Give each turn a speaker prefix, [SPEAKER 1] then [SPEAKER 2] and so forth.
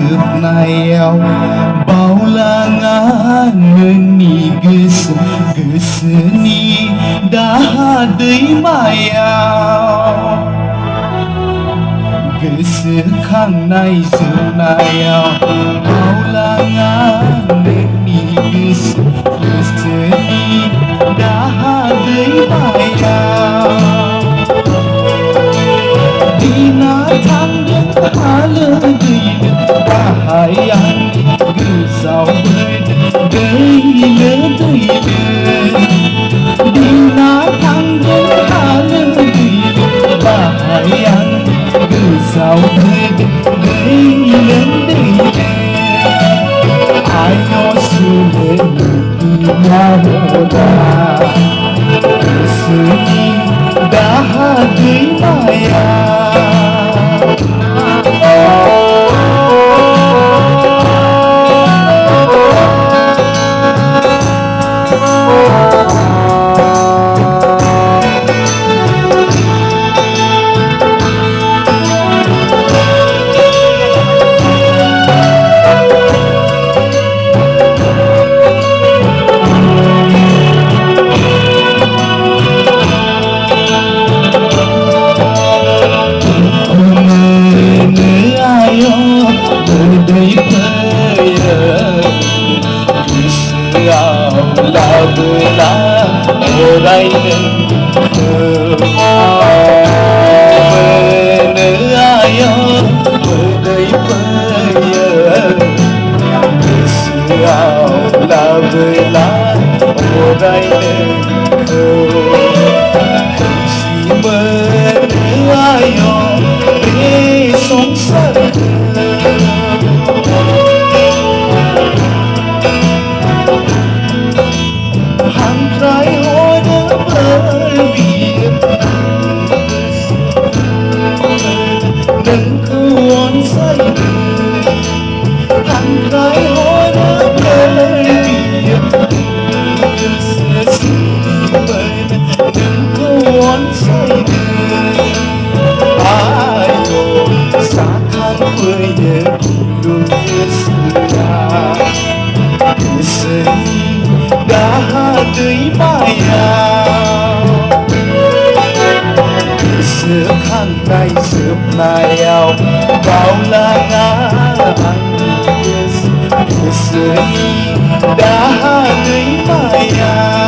[SPEAKER 1] जोबनायाव बावलाङा नोंनि गोसोनि दाहा दैमायाव गोसोखांनाय जोबनायाव बावलाङा नोंनि गोसोनि दाहा दैमायाव दिना थांदों हालो दैलो बाहायानि गोसोआव दैलो दिना थांदों हालो दैलो बाहायानि गोसोआव दैलो आयो सुनो हरा गोसोनि दाहा दैमाया लाबोला अरायनो मोनो आयो मोदै फैयो गोसोआव लाबोला अरायनो खोमसि मोनो आयो बे संसारखौ हांख्राय हरो बियो नोंखौ अनसायनो हांख्राय हरो बियो गोसो सिमोन नोंखौ अनसायनो आयो साखांफैयो गुलुं गोसोआ गोसोनि दाहा दैमायाव गोसोखांनाय जोबनायाव बावलाङा आंनि गोसोनि दाहा दैमायाव